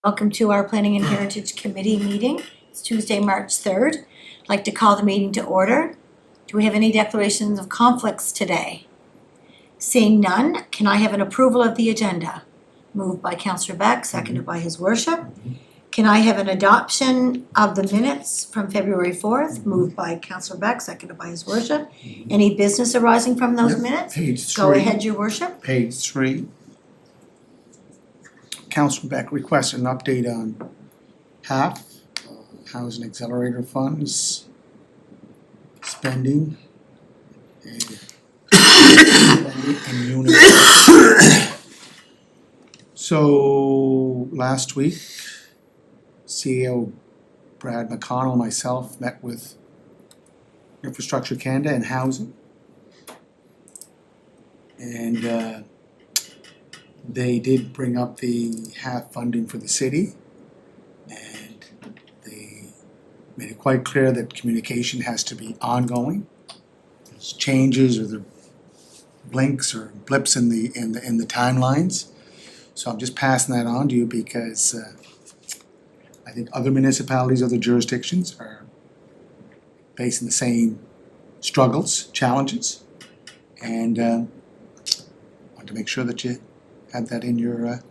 Welcome to our Planning and Heritage Committee meeting. It's Tuesday, March 3rd. I'd like to call the meeting to order. Do we have any declarations of conflicts today? Seeing none, can I have an approval of the agenda? Moved by Councillor Beck, seconded by His Worship. Can I have an adoption of the minutes from February 4th? Moved by Councillor Beck, seconded by His Worship. Any business arising from those minutes? Page 3. Go ahead, Your Worship. Page 3. Councillor Beck requested an update on HAF, Housing Accelerator Funds, spending, and unit. So last week, CEO Brad McConnell and myself met with Infrastructure Canada and Housing. And they did bring up the HAF funding for the city, and they made it quite clear that communication has to be ongoing. There's changes or the blinks or blips in the timelines. So I'm just passing that on to you because I think other municipalities, other jurisdictions are facing the same struggles, challenges, and want to make sure that you have that in your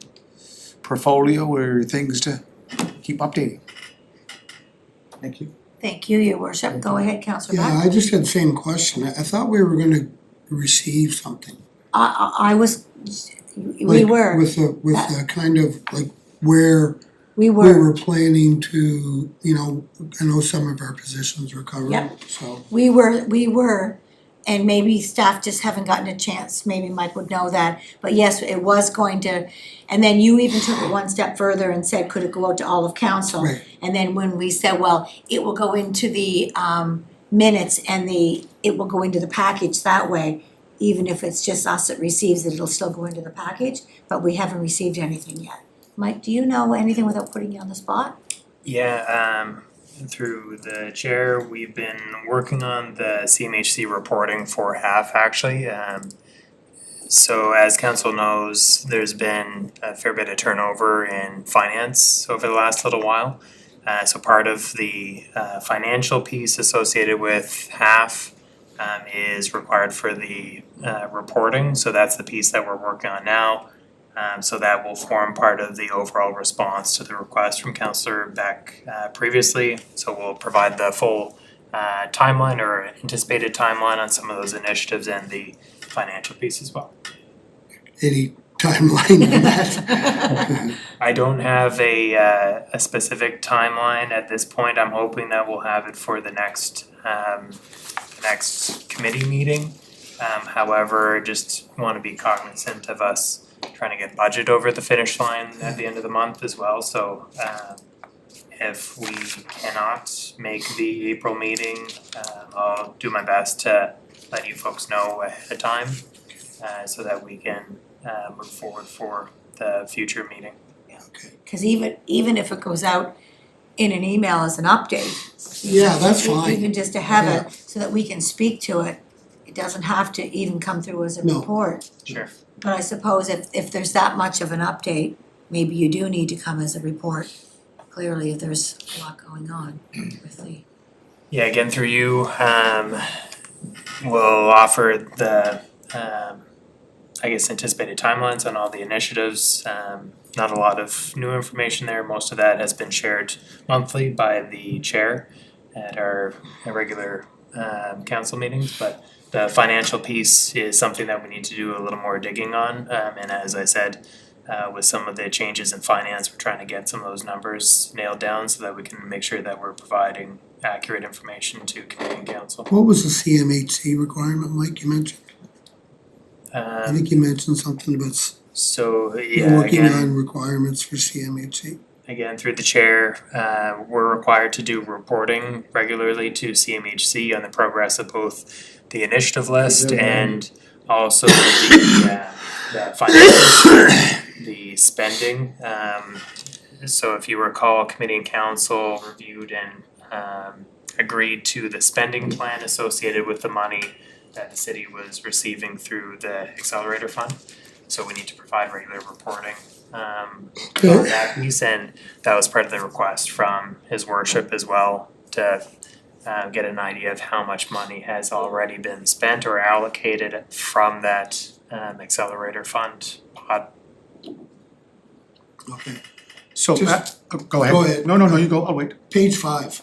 portfolio or things to keep updating. Thank you. Thank you, Your Worship. Go ahead, Councillor Beck. Yeah, I just had the same question. I thought we were gonna receive something. I was, we Like, were. With the kind of like where We we were. were planning to, you know, I know some of our positions were covered, Yep. so. We were, and maybe staff just haven't gotten a chance, maybe Mike would know that, but yes, it was going to, and then you even took it one step further and said, could it go out to all of council? Right. And then when we said, well, it will go into the minutes and it will go into the package that way, even if it's just us that receives it, it'll still go into the package, but we haven't received anything yet. Mike, do you know anything without putting you on the spot? Yeah, through the chair, we've been working on the CMHC reporting for HAF actually. So as council knows, there's been a fair bit of turnover in finance over the last little while. So part of the financial piece associated with HAF is required for the reporting. So that's the piece that we're working on now. So that will form part of the overall response to the request from Councillor Beck previously. So we'll provide the full timeline or anticipated timeline on some of those initiatives and the financial piece as well. Any timeline on that? I don't have a specific timeline at this point. I'm hoping that we'll have it for the next committee meeting. However, just want to be cognizant of us trying to get budget over the finish line at the end of the month as well, so if we cannot make the April meeting, I'll do my best to let you folks know ahead of time so that we can move forward for the future meeting. Cause even if it goes out in an email as an update. Yeah, that's fine. Even just to have Yeah. it so that we can speak to it, it doesn't have to even come through as a No. report. Sure. But I suppose if there's that much of an update, maybe you do need to come as a report. Clearly, if there's a lot going on with the. Yeah, again, through you, we'll offer the, I guess, anticipated timelines on all the initiatives. Not a lot of new information there. Most of that has been shared monthly by the chair at our regular council meetings, but the financial piece is something that we need to do a little more digging on. And as I said, with some of the changes in finance, we're trying to get some of those numbers nailed down so that we can make sure that we're providing accurate information to committee and council. What was the CMHC requirement, Mike, you mentioned? I think you mentioned something about So you're yeah, working again, on requirements for CMHC. through the chair, we're required to do reporting regularly to CMHC on the progress of both the initiative list and also the financial, the spending. So if you recall, committee and council reviewed and agreed to the spending plan associated with the money that the city was receiving through the accelerator fund. So we need to provide regular reporting on Okay. that piece, and that was part of the request from his worship as well to get an idea of how much money has already been spent or allocated from that accelerator fund pot. Okay. So, Just- go ahead. Go ahead. No, you go, I'll wait. Page 5.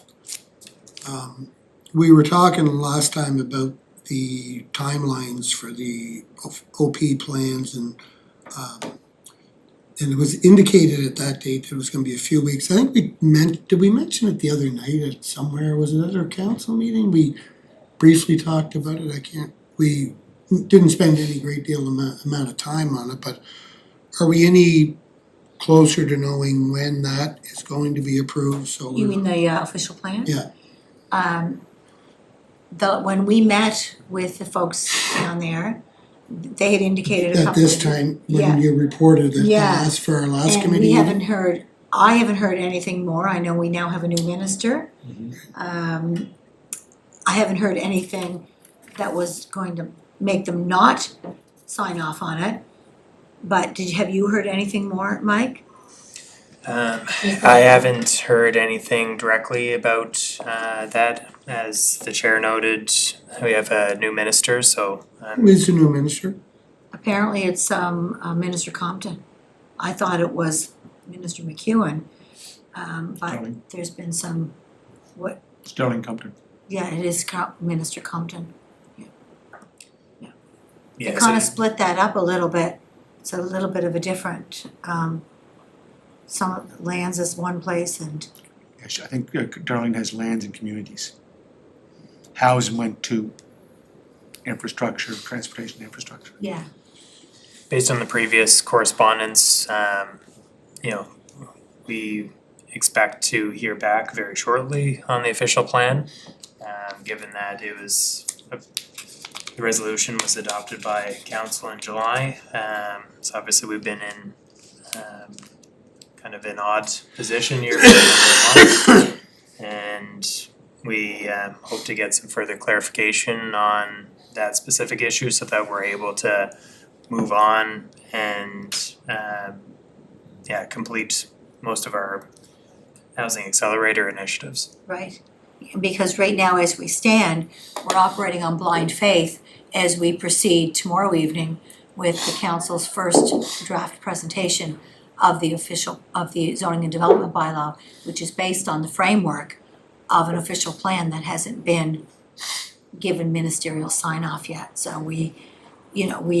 We were talking last time about the timelines for the OP plans and it was indicated at that date that it was gonna be a few weeks. I think did we mention it the other night at somewhere, was it at our council meeting? We briefly talked about it, we didn't spend any great deal amount of time on it, but are we any closer to knowing when that is going to be approved, so You we're- mean the official plan? Yeah. When we met with the folks down there, they had indicated a couple at of. this time, Yeah. when you reported it, Yeah. for our last And committee we meeting? haven't heard, I haven't heard anything more, I know we now have a new minister. I haven't heard anything that was going to make them not sign off on it. But have you heard anything more, Mike? I haven't heard anything directly about that. As the chair noted, we have a new minister, so Who is the new minister? Apparently it's Minister Compton. I thought it was Minister McEwen. But Sterling. there's been some, Sterling Compton. yeah, it is Minister Compton. They yeah, kind of so split that up a little bit. It's a little bit of a different, some lands is one place and, Yes, I think Darling has lands and communities. Housing went to infrastructure, transportation infrastructure. yeah, based on the previous correspondence, we expect to hear back very shortly on the official plan. Given that the resolution was adopted by council in July, so obviously we've been in kind of an odd position here for a number of months. And we hope to get some further clarification on that specific issue so that we're able to move on and complete most of our housing accelerator initiatives. right. Because right now, as we stand, we're operating on blind faith as we proceed tomorrow evening with the council's first draft presentation of the zoning and development bylaw, which is based on the framework of an official plan that hasn't been given ministerial sign off yet. So we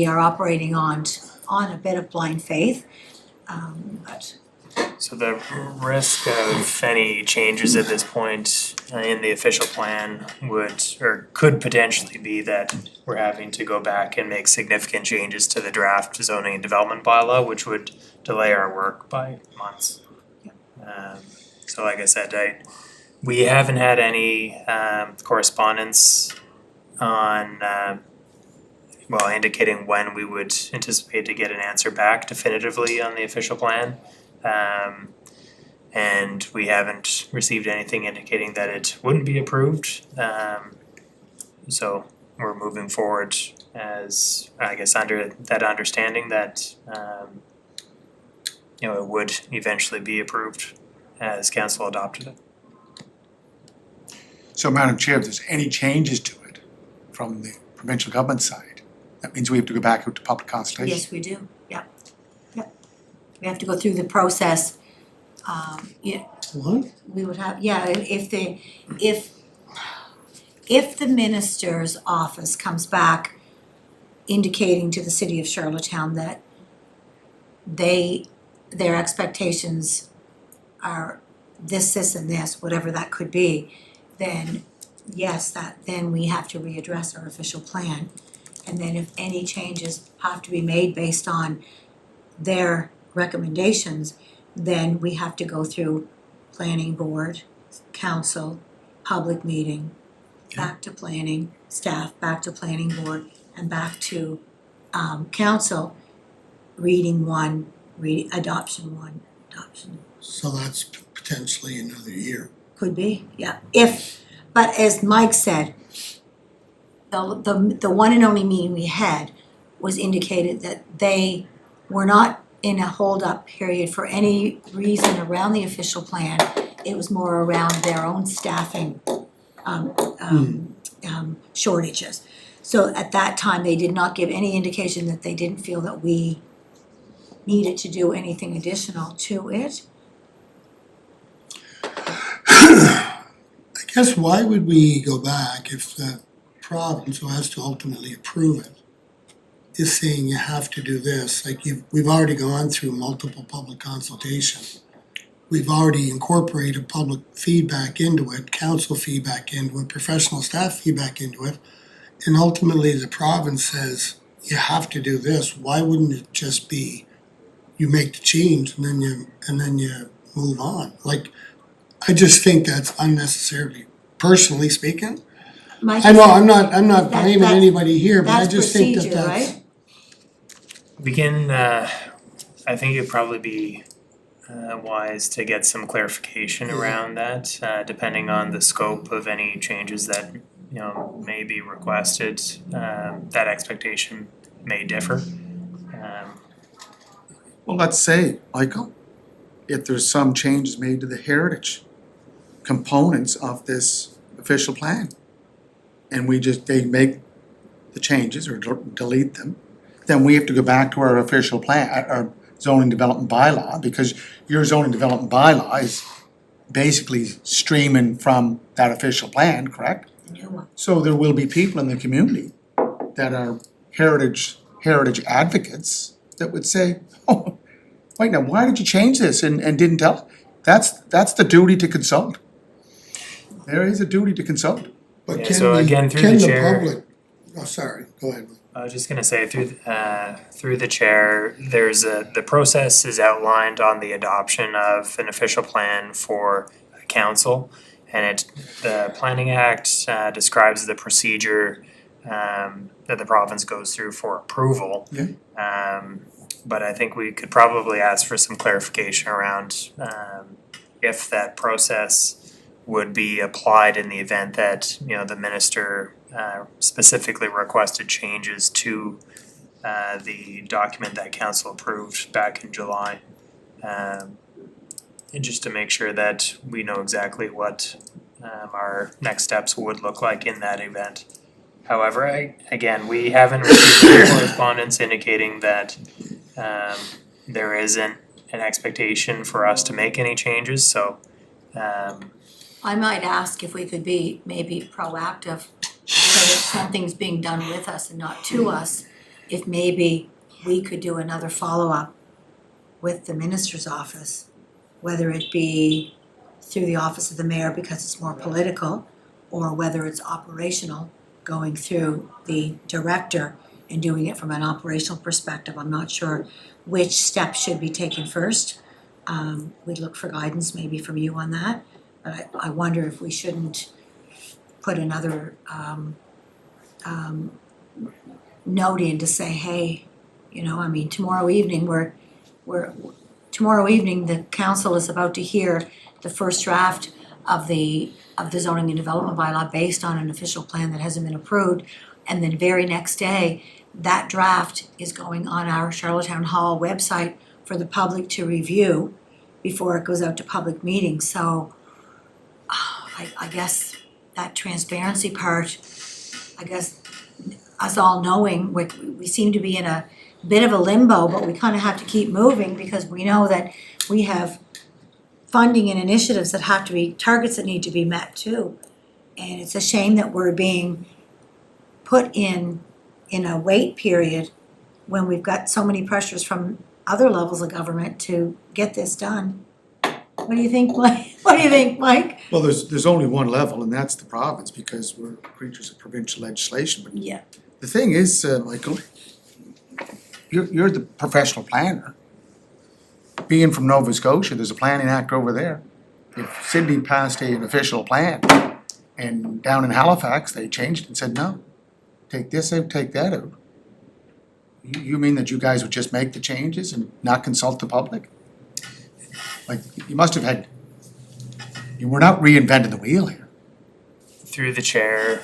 are operating on a bit of blind faith. But So the risk of any changes at this point in the official plan could potentially be that we're having to go back and make significant changes to the draft zoning and development bylaw, which would delay our work by months. So like I said, we haven't had any correspondence on indicating when we would anticipate to get an answer back definitively on the official plan. And we haven't received anything indicating that it wouldn't be approved. So we're moving forward as, I guess, under that understanding that it would eventually be approved as council adopted it. So, Madam Chair, if there's any changes to it from the provincial government side, that means we have to go back out to public consultation. yes, we do, yep. We have to go through the process. What? We would have, if the minister's office comes back indicating to the city of Charlottetown that their expectations are this and this, whatever that could be, then yes, then we have to readdress our official plan. And then if any changes have to be made based on their recommendations, then we have to go through planning board, council, public meeting, back to planning, staff, back to planning board, and back to council, reading one, adoption one, adoption. So that's potentially another year. Could be, yeah. But as Mike said, the one and only meeting we had was indicated that they were not in a hold-up period for any reason around the official plan. It was more around their own staffing shortages. So at that time, they did not give any indication that they didn't feel that we needed to do anything additional to it. I guess why would we go back if the province, who has to ultimately approve it, is saying you have to do this? Like we've already gone through multiple public consultation. We've already incorporated public feedback into it, council feedback into it, professional staff feedback into it. And ultimately the province says, you have to do this. Why wouldn't it just be, you make the change and then you move on? Like, I just think that's unnecessarily, personally speaking. Mike, I know, I'm not That- blaming that's- anybody here, but I that's just think that procedure, that's. right? We can, I think it'd probably be wise to get some clarification around that, depending on the scope of any changes that, you know, may be requested. That expectation may differ. Well, let's say, Michael, if there's some changes made to the heritage components of this official plan, and they make the changes or delete them, then we have to go back to our official plan, our zoning development bylaw, because your zoning development bylaw is basically streaming from that official plan, correct? The new one. So there will be people in the community that are heritage advocates that would say, oh, wait now, why did you change this and didn't tell? That's the duty to consult. There is a duty to consult. But Yeah, can so we, again, through can the the chair- public, oh, sorry, go ahead. I was just gonna say, through the chair, the process is outlined on the adoption of an official plan for council. And the Planning Act describes the procedure that the province goes through for approval. Yeah. But I think we could probably ask for some clarification around if that process would be applied in the event that, you know, the minister specifically requested changes to the document that council approved back in July. And just to make sure that we know exactly what our next steps would look like in that event. However, again, we haven't received any correspondence indicating that there isn't an expectation for us to make any changes, so I might ask if we could be maybe proactive, so that something's being done with us and not to us. If maybe we could do another follow-up with the minister's office, whether it be through the office of the mayor because it's more political, or whether it's operational, going through the director and doing it from an operational perspective. I'm not sure which step should be taken first. We'd look for guidance maybe from you on that. But I wonder if we shouldn't put another note in to say, hey, you know, I mean, tomorrow evening tomorrow evening the council is about to hear the first draft of the zoning and development bylaw based on an official plan that hasn't been approved. And then very next day, that draft is going on our Charlottetown Hall website for the public to review before it goes out to public meetings. So I guess that transparency part, I guess us all knowing, we seem to be in a bit of a limbo, but we kind of have to keep moving because we know that we have funding and initiatives that have to be, targets that need to be met too. And it's a shame that we're being put in a wait period when we've got so many pressures from other levels of government to get this done. What do you think, Mike? What do you think, Mike? Well, there's only one level, and that's the province, because we're creatures of provincial legislation. But Yeah. the thing is, Michael, you're the professional planner. Being from Nova Scotia, there's a planning act over there. If Sydney passed an official plan, and down in Halifax, they changed it and said, no, take this out, take that out. You mean that you guys would just make the changes and not consult the public? Like, you must have had, we're not reinventing the wheel here. through the chair,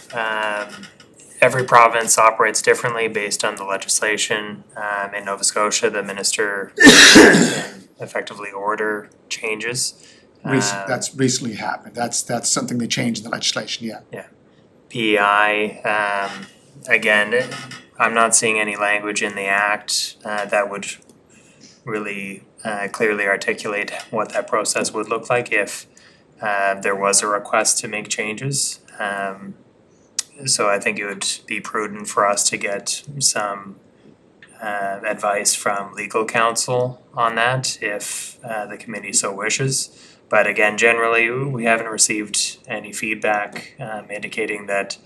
every province operates differently based on the legislation. In Nova Scotia, the minister can effectively order changes. That's recently happened, that's something they changed in the legislation, yeah. PEI, again, I'm not seeing any language in the act that would really clearly articulate what that process would look like if there was a request to make changes. So I think it would be prudent for us to get some advice from legal counsel on that if the committee so wishes. But again, generally, we haven't received any feedback indicating that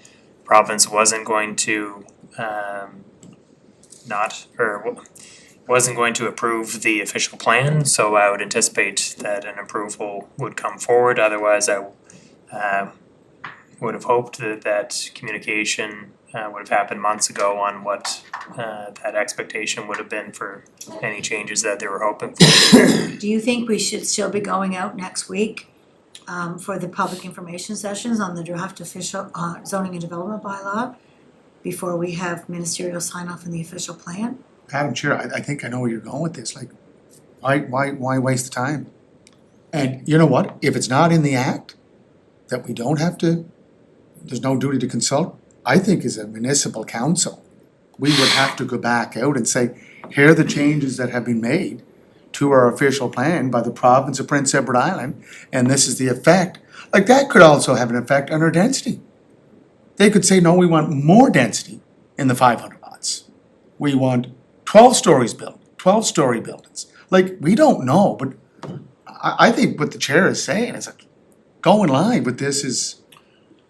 province wasn't going to wasn't going to approve the official plan. So I would anticipate that an approval would come forward. Otherwise, I would have hoped that communication would have happened months ago on what that expectation would have been for any changes that they were hoping for. Do you think we should still be going out next week for the public information sessions on the draft official zoning and development bylaw before we have ministerial sign off in the official plan? Madam Chair, I think I know where you're going with this, like, why waste the time? And you know what, if it's not in the act, that we don't have to, there's no duty to consult, I think as a municipal council, we would have to go back out and say, here are the changes that have been made to our official plan by the province of Prince Edward Island, and this is the effect. Like, that could also have an effect on our density. They could say, no, we want more density in the 500 lots. We want 12 stories built, 12-story buildings. Like, we don't know, but I think what the chair is saying is like, going live with this is,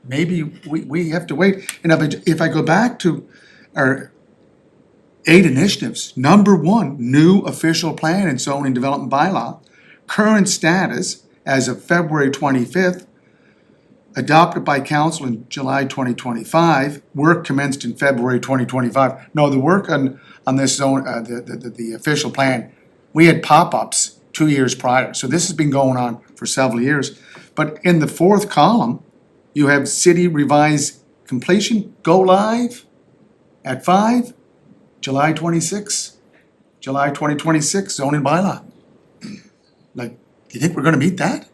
maybe we have to wait. And if I go back to our 8 initiatives, number 1, new official plan and zoning development bylaw, current status as of February 25th, adopted by council in July 2025, work commenced in February 2025. No, the work on this zone, the official plan, we had pop-ups 2 years prior. So this has been going on for several years. But in the 4th column, you have city revised completion, go live at 5, July 26, July 2026, zoning bylaw. Like, do you think we're gonna meet that?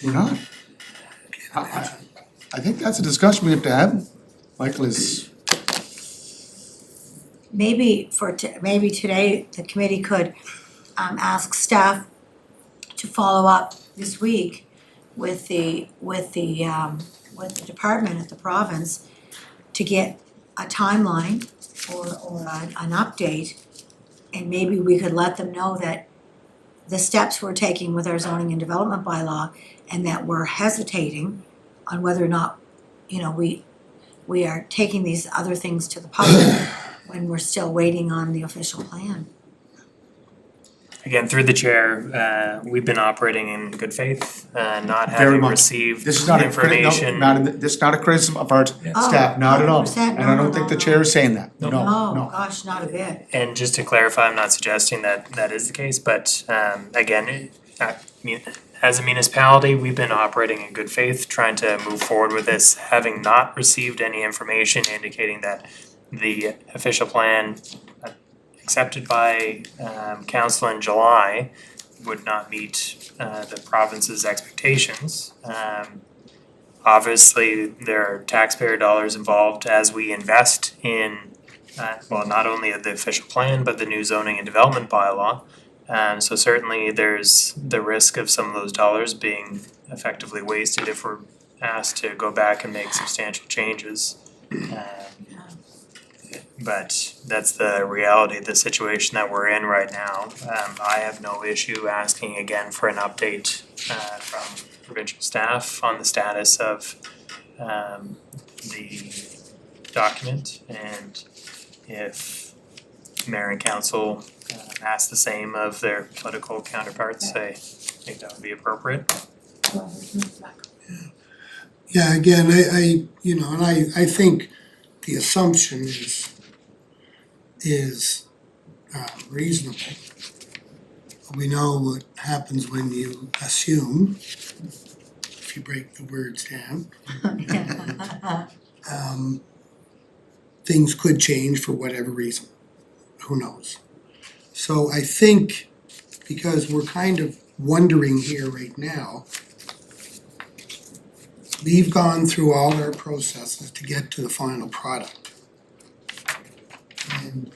We're not. I think that's a discussion we have to have. Michael is, Maybe maybe today, the committee could ask staff to follow up this week with the department at the province to get a timeline or an update. And maybe we could let them know that the steps we're taking with our zoning and development bylaw, and that we're hesitating on whether or not, you know, we are taking these other things to the public when we're still waiting on the official plan. Again, through the chair, we've been operating in good faith, not Very having much. received this is not information. this is not a criticism of our Oh, staff, not at all. 100%, And I don't think the chair is saying that, no, Oh, no. gosh, not a bit. And just to clarify, I'm not suggesting that that is the case, but again, as a municipality, we've been operating in good faith, trying to move forward with this, having not received any information indicating that the official plan accepted by council in July would not meet the province's expectations. Obviously, there are taxpayer dollars involved as we invest in, not only the official plan, but the new zoning and development bylaw. So certainly there's the risk of some of those dollars being effectively wasted if we're asked to go back and make substantial changes. But that's the reality of the situation that we're in right now. I have no issue asking again for an update from provincial staff on the status of the document, and if mayor and council ask the same of their political counterparts, I think that would be appropriate. Yeah, again, I think the assumption is reasonable. We know what happens when you assume, if you break the words down. things could change for whatever reason, who knows? So I think, because we're kind of wondering here right now, we've gone through all our processes to get to the final product. And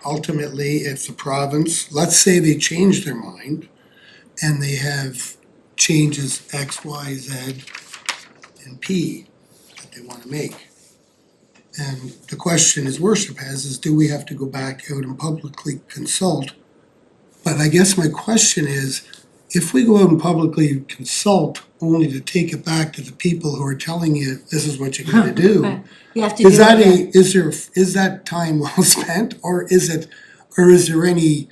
ultimately, if the province, let's say they change their mind and they have changes X, Y, Z, and P that they wanna make. And the question is, worship has, is do we have to go back out and publicly consult? But I guess my question is, if we go out and publicly consult only to take it back to the people who are telling you this is what you're gonna do, Right. You have to do is that it. is that time well spent, or is there any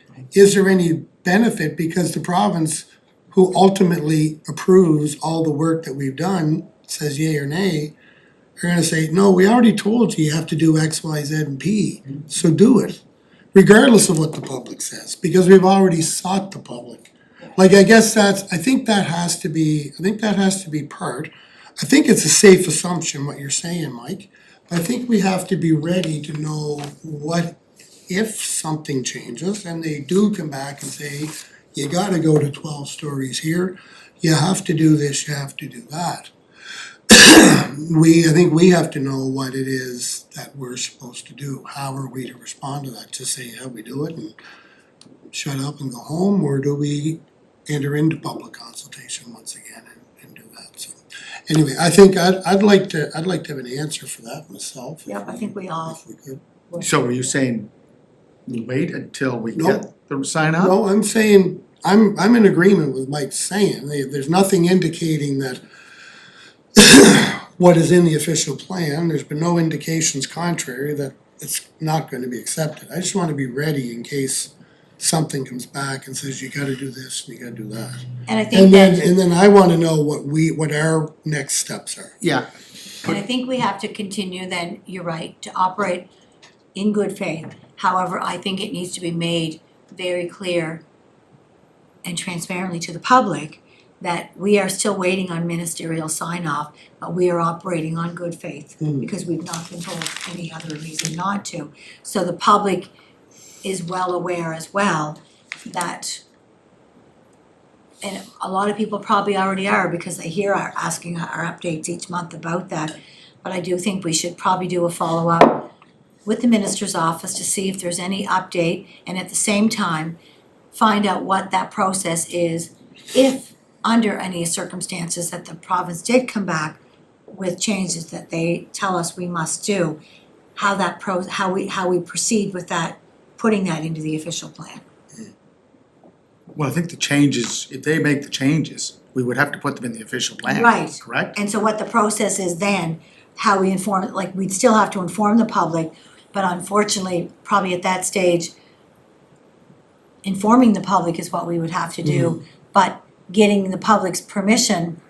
benefit because the province who ultimately approves all the work that we've done, says yay or nay, are gonna say, no, we already told you have to do X, Y, Z, and P, so do it. Regardless of what the public says, because we've already sought the public. Like, I guess I think that has to be part. I think it's a safe assumption what you're saying, Mike. I think we have to be ready to know what if something changes and they do come back and say, you gotta go to 12 stories here, you have to do this, you have to do that. I think we have to know what it is that we're supposed to do. How are we to respond to that? To say how we do it and shut up and go home, or do we enter into public consultation once again and do that? So anyway, I think I'd like to have an answer for that myself. Yep, I think we all. If we could. So are you saying we wait until we No. get the sign up? No, I'm saying, I'm in agreement with Mike saying, there's nothing indicating that what is in the official plan, there's been no indications contrary that it's not gonna be accepted. I just wanna be ready in case something comes back and says you gotta do this and you gotta do that. And I think And then I wanna know what our next steps are. Yeah, and I think we have to continue then, you're right, to operate in good faith. However, I think it needs to be made very clear and transparently to the public that we are still waiting on ministerial sign off, but we are operating on good faith because we've not been told any other reason not to. So the public is well aware as well that, and a lot of people probably already are because they hear asking our updates each month about that. But I do think we should probably do a follow-up with the minister's office to see if there's any update, and at the same time, find out what that process is, if under any circumstances that the province did come back with changes that they tell us we must do, how we proceed with that, putting that into the official plan. well, I think the changes, if they make the changes, we would have to put them in the official plan, Right. correct? And so what the process is then, how we inform, like, we'd still have to inform the public, but unfortunately, probably at that stage, informing the public is what we would have to do, but getting the public's permission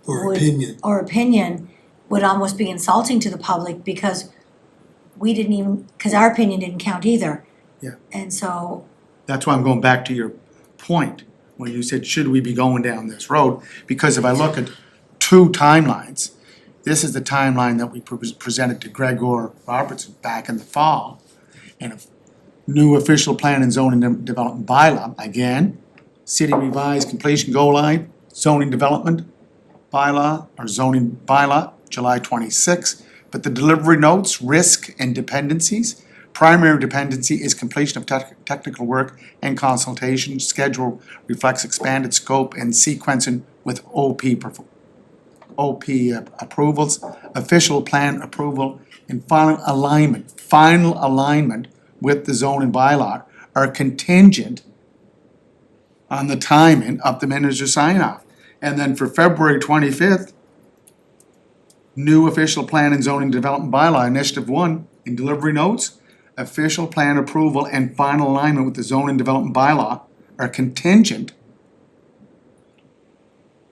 Or would- opinion. or opinion would almost be insulting to the public because cause our opinion didn't count either. Yeah. And so, That's why I'm going back to your point, when you said, should we be going down this road? Because if I look at two timelines, this is the timeline that we presented to Gregor Robertson back in the fall. And a new official plan and zoning development bylaw, again, city revised completion goal line, zoning development bylaw or zoning bylaw, July 26th. But the delivery notes, risk and dependencies. Primary dependency is completion of technical work and consultation. Schedule reflects expanded scope and sequencing with OP approvals, official plan approval, and final alignment with the zoning bylaw are contingent on the timing of the minister's sign off. And then for February 25th, new official plan and zoning development bylaw, initiative 1, in delivery notes, official plan approval and final alignment with the zoning development bylaw are contingent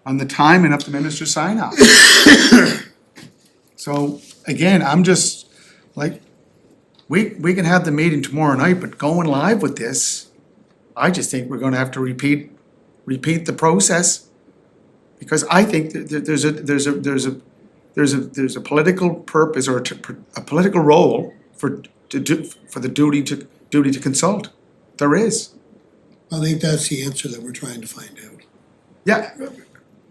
on the timing of the minister's sign off. So again, I'm just like, we can have the meeting tomorrow night, but going live with this, I just think we're gonna have to repeat the process. Because I think that there's a political purpose or a political role for the duty to consult. There is. I think that's the answer that we're trying to find out. Yeah,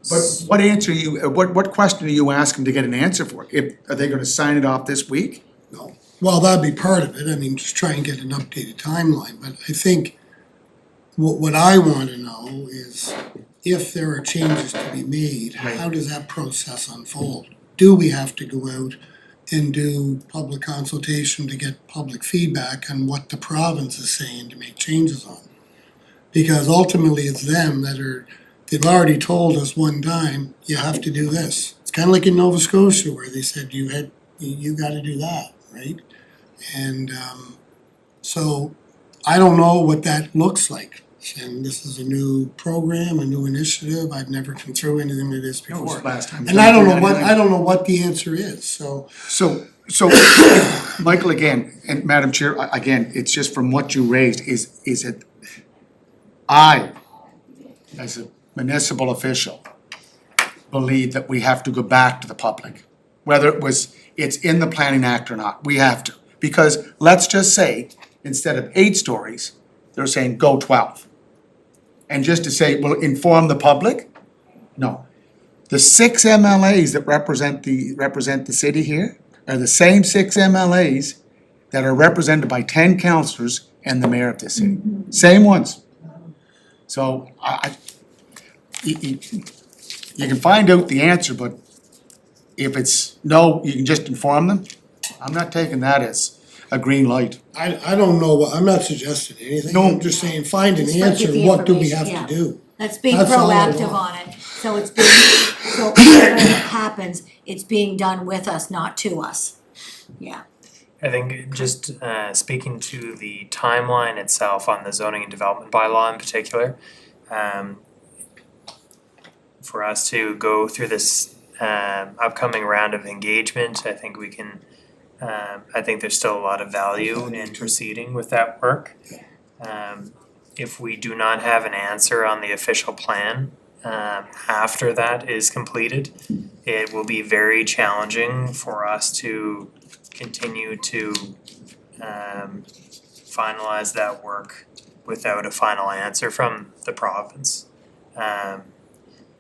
but what question are you asking to get an answer for? Are they gonna sign it off this week? No. Well, that'd be part of it, I mean, just try and get an updated timeline, but I think what I wanna know is if there are changes to be made, how does that process unfold? Do we have to go out and do public consultation to get public feedback on what the province is saying to make changes on? Because ultimately it's them they've already told us one time, you have to do this. It's kinda like in Nova Scotia where they said you gotta do that, right? And so I don't know what that looks like. And this is a new program, a new initiative, I've never been through anything like this No, it was before. last time. And I don't know what the answer is, so. So, Michael, again, and Madam Chair, again, it's just from what you raised, is it, I, as a municipal official, believe that we have to go back to the public. Whether it's in the planning act or not, we have to. Because let's just say, instead of 8 stories, they're saying go 12. And just to say, well, inform the public? No. The 6 MLAs that represent the city here are the same 6 MLAs that are represented by 10 councillors and the mayor of the city. Same ones. So you can find out the answer, but if it's no, you can just inform them. I'm not taking that as a green light. I don't know, I'm not suggesting anything, No. I'm just saying, find an Just like answer, get the what do we have information, to yeah. do? Let's be That's all I proactive want. on it, so whatever happens, it's being done with us, not to us. Yeah, I think just speaking to the timeline itself on the zoning and development bylaw in particular, for us to go through this upcoming round of engagement, I think we can, I think there's still a lot of value in proceeding with that work. If we do not have an answer on the official plan after that is completed, it will be very challenging for us to continue to finalize that work without a final answer from the province.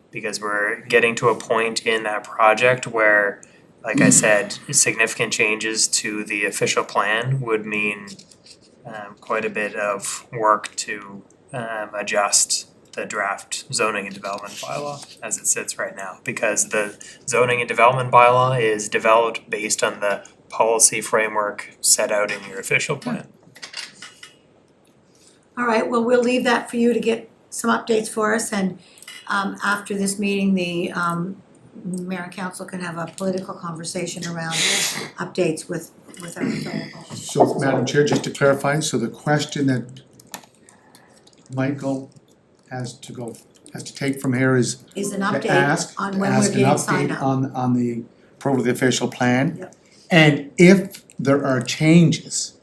Because we're getting to a point in that project where, like I said, significant changes to the official plan would mean quite a bit of work to adjust the draft zoning and development bylaw as it sits right now. Because the zoning and development bylaw is developed based on the policy framework set out in your official plan. all right, well, we'll leave that for you to get some updates for us, and after this meeting, the mayor and council can have a political conversation around updates with our fellow politicians. So, Madam Chair, just to clarify, so the question that Michael has to take from here is Is an to update ask on an when we're getting signed update up. on the approval of the official plan. Yep. And if there are changes,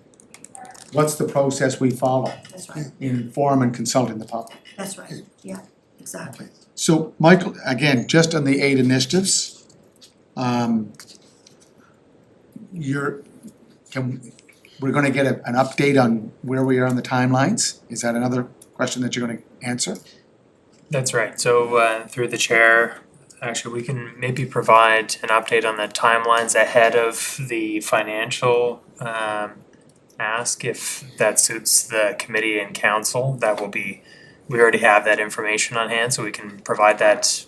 what's the process we follow That's right, in inform and consulting the public? that's right, yeah, exactly. So, Michael, again, just on the 8 initiatives, we're gonna get an update on where we are on the timelines? Is that another question that you're gonna answer? That's right, so through the chair, actually, we can maybe provide an update on the timelines ahead of the financial ask, if that suits the committee and council. That will be, we already have that information on hand, so we can provide that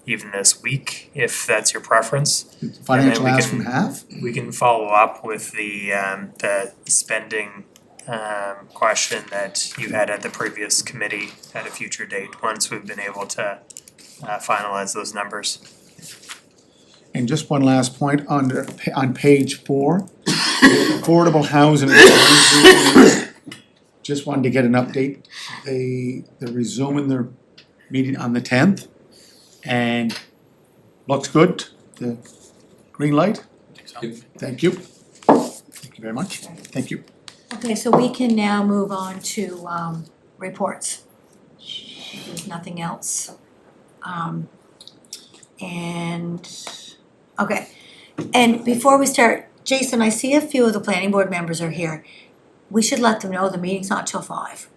even this week, if that's your preference. Financial we ask can- from half? We can follow up with the spending question that you had at the previous committee at a future date, once we've been able to finalize those numbers. And just one last point, on page 4, affordable housing. and just wanted to get an update. They're resuming their meeting on the 10th, and looks good. The green light? Thank you. Thank you very much. Thank you. Okay, so we can now move on to reports. If there's nothing else. And, okay, and before we start Jason, I see a few of the planning board members are here. We should let them know the meeting's not till 5.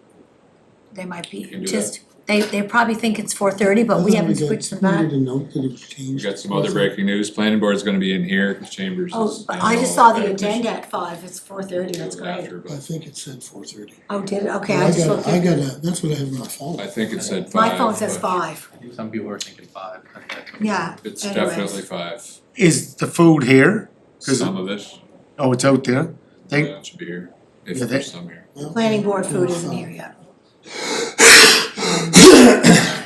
They might be can do just, they probably think it's 4:30, but we haven't switched them back. We did a note that it was We changed. got some other breaking news, planning board's gonna be in here, cause Chambers Oh, is. but I just saw the agenda at 5, it's 4:30, that's great. After, I but think it said 4:30. Oh, did it? Okay, I just looked I at, got a, that's what I have on my phone. I think it said 5. my phone says but 5, Some people are thinking 5. yeah, It's anyways. definitely 5. Is the food here? 'Cause- Some of it, Oh, it's out there? yeah, They, it should be here, if Yeah, there's some here. Planning board food isn't here yet.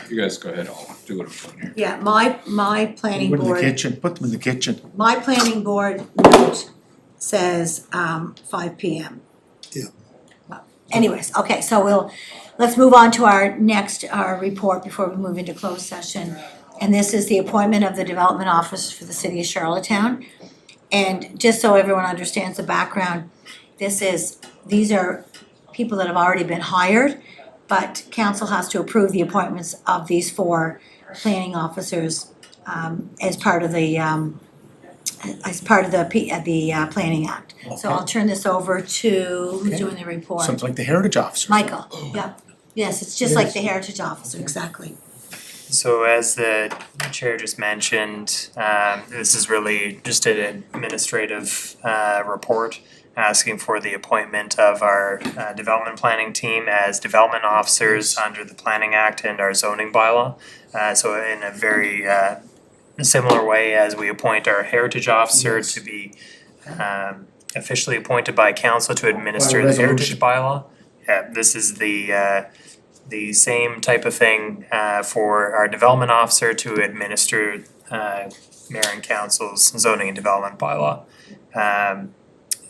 You guys go ahead, I'll do what I'm doing here. Yeah, my planning put them in the board, kitchen, put them in the kitchen. my planning board note says 5 PM. Yeah. Well, anyways, okay, so let's move on to our next, report before we move into closed session. And this is the appointment of the development officer for the city of Charlottetown. And just so everyone understands the background, these are people that have already been hired, but council has to approve the appointments of these 4 planning officers as part of the Planning Act. So I'll turn this over to, who's Okay. doing the report? Something like the heritage officer. Michael, yeah, yes, it's just like the heritage officer, exactly. So as the chair just mentioned, this is really just an administrative report asking for the appointment of our development planning team as development officers under the Planning Act and our zoning bylaw. So in a very similar way as we appoint our heritage officer to be officially appointed by council to administer the heritage bylaw. Yeah, this is the same type of thing for our development officer to administer mayor and council's zoning and development bylaw.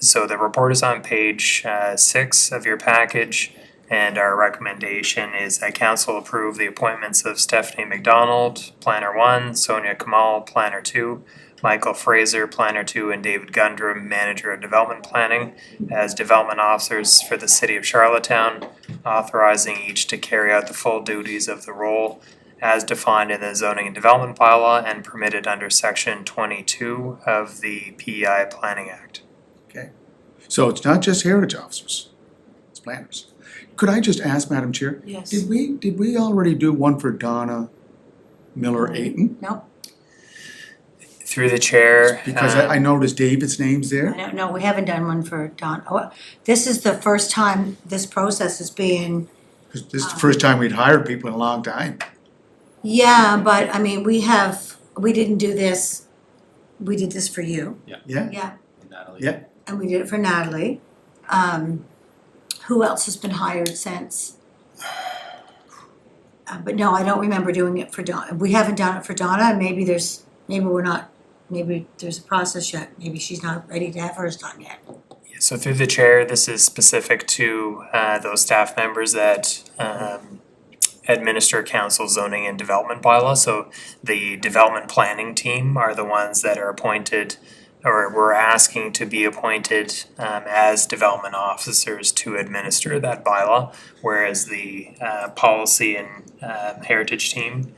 So the report is on page 6 of your package, and our recommendation is that council approve the appointments of Stephanie McDonald, Planner 1, Sonia Kamal, Planner 2, Michael Fraser, Planner 2, and David Gundrum, Manager of Development Planning, as development officers for the city of Charlottetown, authorizing each to carry out the full duties of the role as defined in the zoning and development bylaw and permitted under section 22 of the PEI Planning Act. So it's not just heritage officers, it's planners. Could I just ask, Madam Chair, Yes. did we already do one for Donna Miller Ayton? Nope, Through the chair. Because I noticed David's name's I there. don't know, we haven't done one for Don, this is the first time this process is being, 'Cause this is the first time we'd hired people in a long time. yeah, but I mean, we didn't do this, we did this for you, Yeah? yeah, Natalie. Yeah. and we did it for Natalie. Who else has been hired since? But no, I don't remember doing it for Donna, we haven't done it for Donna, and maybe there's a process yet, maybe she's not ready to have hers done yet. So through the chair, this is specific to those staff members that administer council zoning and development bylaw. So the development planning team are the ones that are appointed, or we're asking to be appointed as development officers to administer that bylaw. Whereas the policy and heritage team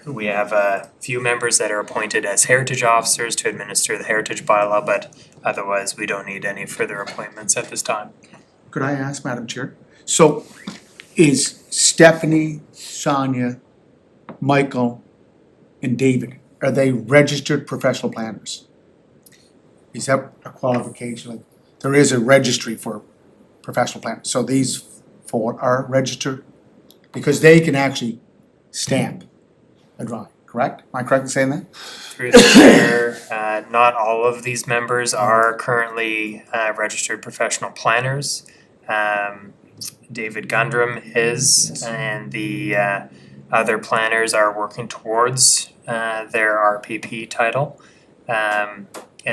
we have a few members that are appointed as heritage officers to administer the heritage bylaw, but otherwise we don't need any further appointments at this time. Could I ask, Madam Chair? So is Stephanie, Sonia, Michael, and David, are they registered professional planners? Is that a qualification? Like, there is a registry for professional planners, so these 4 are registered? Because they can actually stamp a drawing, correct? Am I correct in saying that? Through the chair, not all of these members are currently registered professional planners. David Gundrum is, and the other planners are working towards their RPP title. And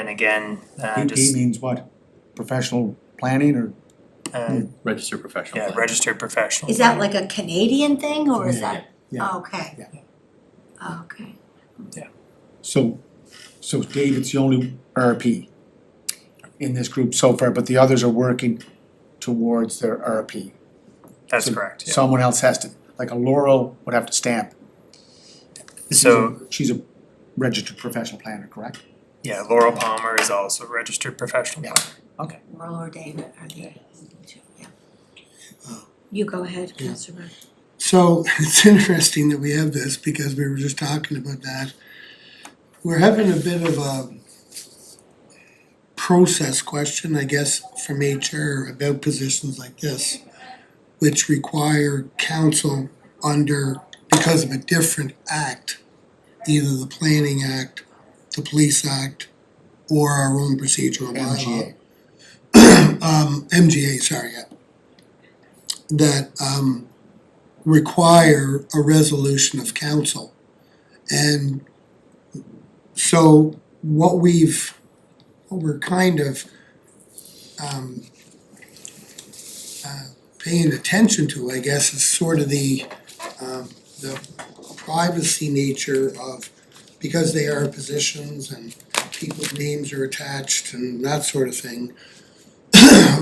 again, PP just means what? Professional planning or? Registered professional. yeah, planner. registered professional. Is that like a Canadian thing, or is Yeah, that? yeah, Okay. yeah. Okay, So David's the only RP in this group so far, but the others are working towards their RP. That's So correct, yeah. Someone else has to, like a Laurel would have to stamp. So She's a registered professional planner, correct? Yeah, Laurel Palmer is also a registered professional Yeah. planner. Okay. Laurel or David, are they? Yeah. Oh. You go ahead, Yeah. Councillor Burke. So it's interesting that we have this because we were just talking about that. We're having a bit of a process question, I guess, from HR about positions like this, which require council under, because of a different act, either the Planning Act, the Police Act, or our own procedural bylaw. MGA, sorry, yeah. That require a resolution of council. And so what we're kind of paying attention to, I guess, is sort of the privacy nature of, because they are positions and people's names are attached and that sort of thing.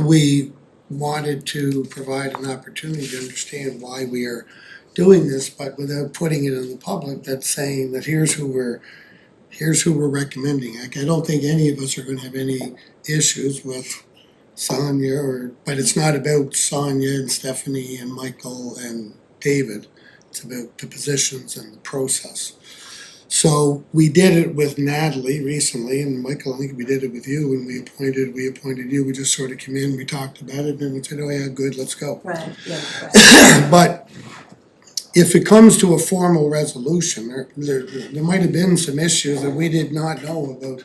We wanted to provide an opportunity to understand why we are doing this, but without putting it in the public, that's saying that here's who we're recommending. Like, I don't think any of us are gonna have any issues with Sonia but it's not about Sonia and Stephanie and Michael and David. It's about the positions and the process. So we did it with Natalie recently, and Michael, I think we did it with you when we appointed you. We just sort of came in, we talked about it, and we said, oh yeah, good, let's go. Right, yeah, right. But if it comes to a formal resolution, there might have been some issues that we did not know about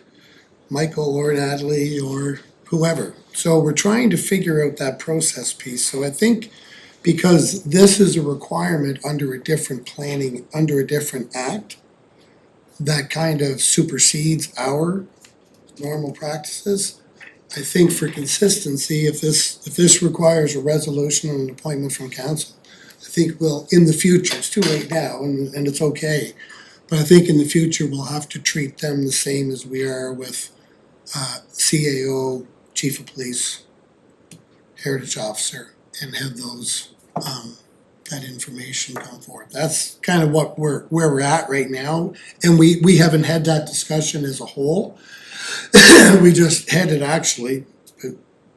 Michael or Natalie or whoever. So we're trying to figure out that process piece. So I think because this is a requirement under a different act, that kind of supersedes our normal practices. I think for consistency, if this requires a resolution and an appointment from council, I think we'll, in the future, it's too late now and it's okay, but I think in the future we'll have to treat them the same as we are with CAO, Chief of Police, Heritage Officer, and have those that information come forward. That's kind of where we're at right now, and we haven't had that discussion as a whole. We just had it actually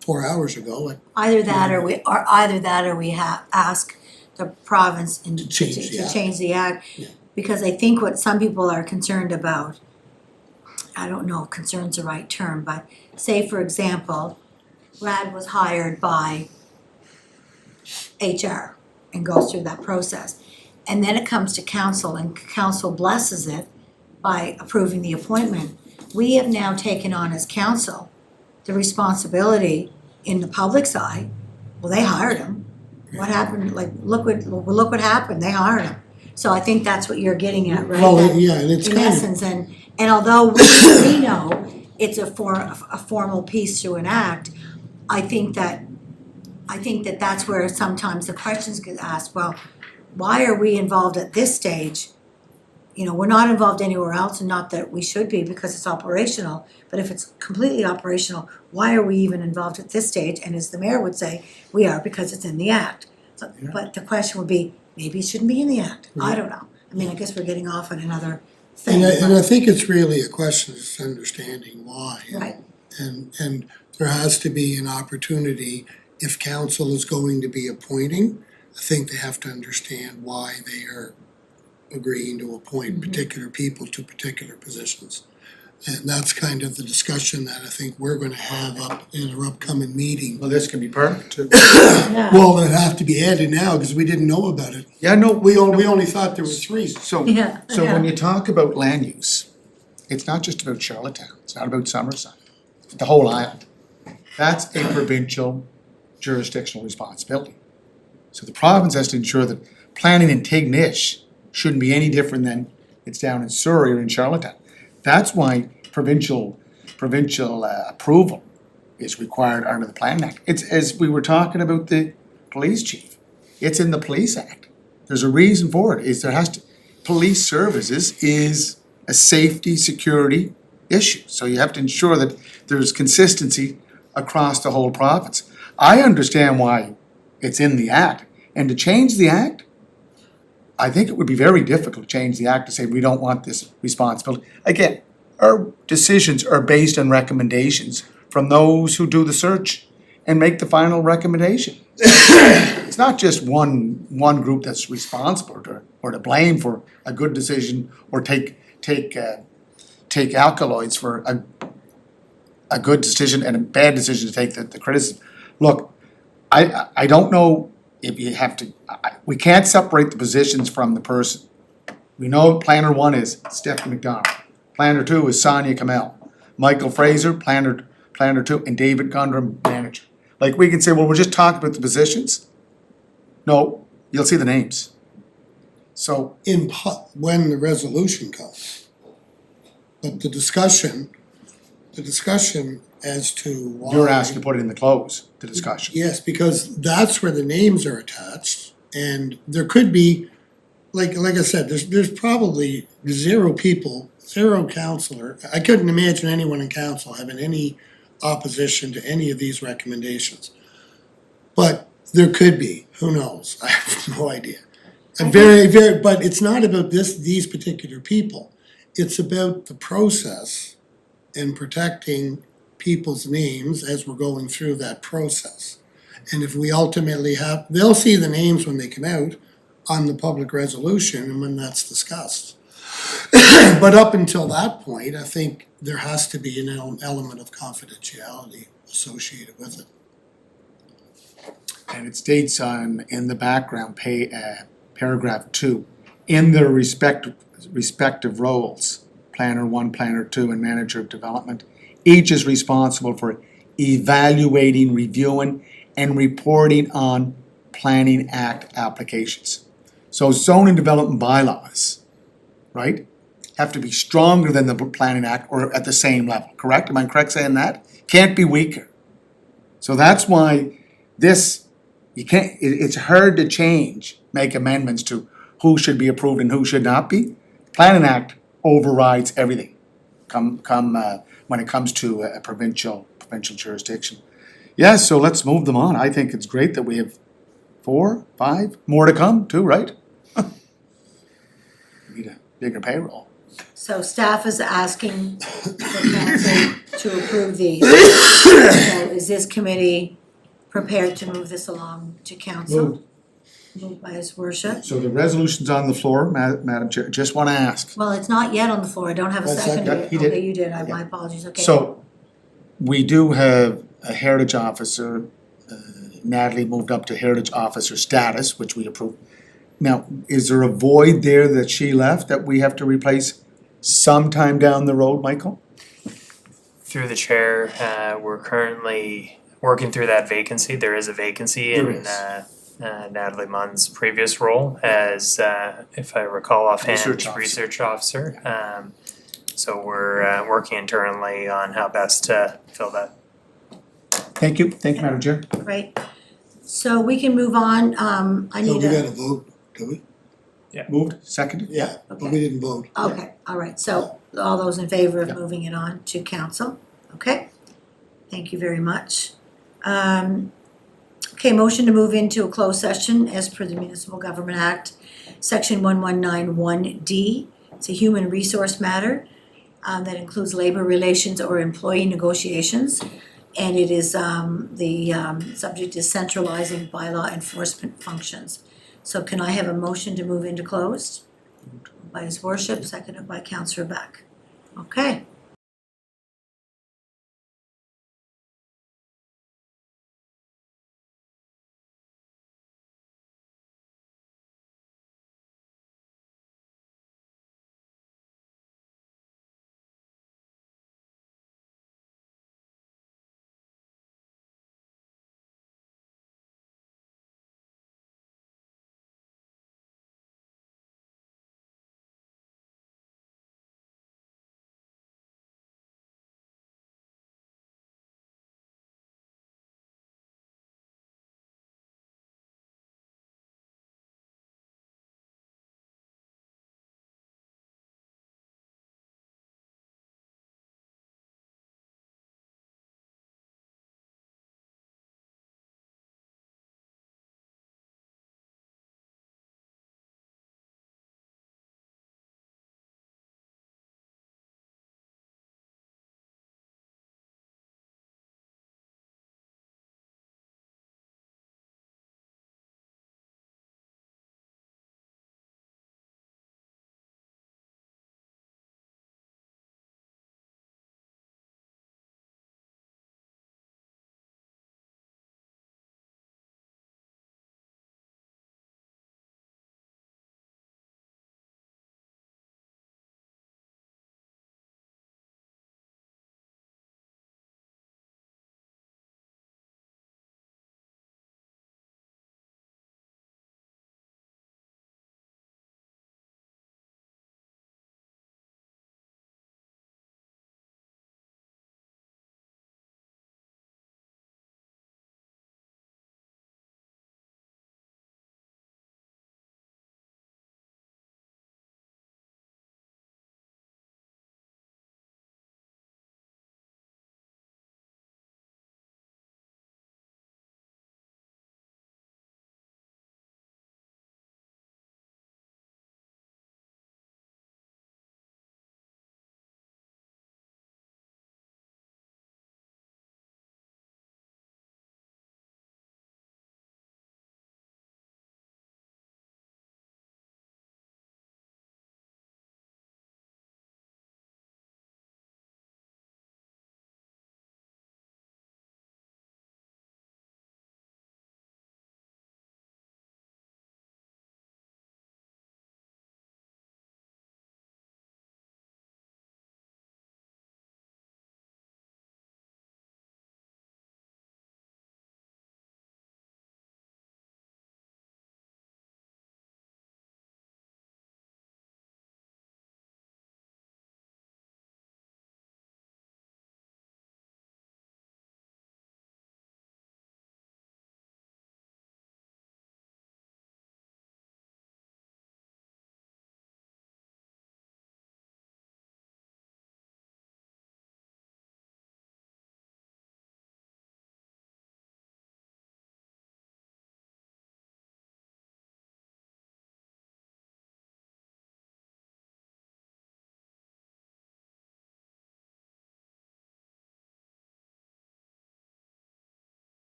4 hours ago. Either that or we ask the province and To change the act. change the act. Yeah. Because I think what some people are concerned about, I don't know if concern's the right term, but say for example, Brad was hired by HR and goes through that process. And then it comes to council and council blesses it by approving the appointment. We have now taken on as council the responsibility in the public's eye. Well, they hired him. What happened? Like, look what happened. They hired him. So I think that's what you're getting at, right? Well, That yeah, and it's in kind of, essence, and although we know it's a formal piece through an act, I think that that's where sometimes the questions get asked, well, why are we involved at this stage? You know, we're not involved anywhere else, and not that we should be because it's operational, but if it's completely operational, why are we even involved at this stage? And as the mayor would say, we are because it's in the act. So, Yeah. but the question would be, maybe it shouldn't be in the act. I don't know. I mean, I guess we're getting off on another thing. and I think it's really a question of just understanding why. Right. And there has to be an opportunity, if council is going to be appointing, I think they have to understand why they are agreeing to appoint particular people to particular positions. And that's kind of the discussion that I think we're gonna have up in our upcoming meeting. Well, this can be perfect too. Yeah. Well, it'd have to be added now, because we didn't know about it. Yeah, no, We only thought there was 3. so, Yeah, so when yeah. you talk about land use, it's not just about Charlottetown, it's not about Summerside, it's the whole island. That's a provincial jurisdictional responsibility. So the province has to ensure that planning in Tignish shouldn't be any different than it's down in Surrey or in Charlottetown. That's why provincial approval is required under the Plan Act. It's, as we were talking about the police chief, it's in the Police Act. There's a reason for it, is there has to, police services is a safety, security issue. So you have to ensure that there's consistency across the whole province. I understand why it's in the act, and to change the act, I think it would be very difficult to change the act to say we don't want this responsibility. Again, our decisions are based on recommendations from those who do the search and make the final recommendation. It's not just one group that's responsible or to blame for a good decision or take alkaloids for a good decision and a bad decision to take the criticism. Look, I don't know if you have to, we can't separate the positions from the person. We know planner one is Stephanie McDonald, planner two is Sonia Kamel, Michael Fraser, planner two, and David Gundrum, manager. Like, we can say, well, we're just talking about the positions. No, you'll see the names. So, When the resolution comes. But the discussion as to why. you're asking to put it in the close, the discussion. Yes, because that's where the names are attached, and there could be, like I said, there's probably zero counselor. I couldn't imagine anyone in council having any opposition to any of these recommendations. But there could be, who knows, I have no idea. I'm very, but it's not about these particular people. It's about the process and protecting people's names as we're going through that process. And if we ultimately they'll see the names when they come out on the public resolution and when that's discussed. But up until that point, I think there has to be an element of confidentiality associated with it. And it states in the background, paragraph 2, in their respective roles, planner 1, planner 2, and manager of development, each is responsible for evaluating, reviewing, and reporting on Planning Act applications. So zoning development bylaws, right, have to be stronger than the Planning Act or at the same level, correct? Am I correct saying that? Can't be weaker. So that's why it's hard to make amendments to who should be approved and who should not be. Planning Act overrides everything when it comes to a provincial jurisdiction. Yeah, so let's move them on. I think it's great that we have 4, 5 more to come too, right? We need a bigger payroll. So staff is asking for council to approve these. So is this committee prepared to move this along to council? Moved by his worship. So the resolution's on the floor, Madam Chair, just wanna ask. Well, it's not yet on the floor, I don't have a I second. second. He did. Okay, you did, my apologies, okay. So, we do have a heritage officer, Natalie moved up to heritage officer status, which we approved. Now, is there a void there that she left that we have to replace sometime down the road, Michael? Through the chair, we're currently working through that vacancy. There is a vacancy There in is. Natalie Munn's previous role as, if I recall offhand, Research officer. research officer. So we're working internally on how best to fill that. Thank you, Madam Chair. Right, so we can move on, I So need we a, gotta vote, do we? Moved, seconded? Yeah, but Okay. we didn't vote. okay, all right, so all those in favor of Yeah. moving it on to council, okay? Thank you very much. Okay, motion to move into a closed session as per the Municipal Government Act, section 1191D. It's a human resource matter that includes labor relations or employee negotiations. And it is, the subject is centralizing bylaw enforcement functions. So can I have a motion to move into closed? By his worship, seconded by Councillor Beck. Okay,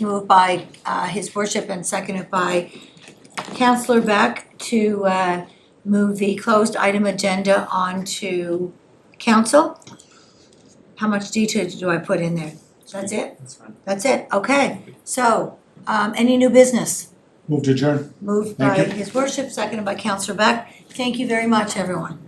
moved by his worship and seconded by Councillor Beck to move the closed item agenda onto council. How much detail do I put in there? That's it? That's fine. That's it, okay. So, any new business? Move to adjourn. Moved Thank by you. his worship, seconded by Councillor Beck. Thank you very much, everyone.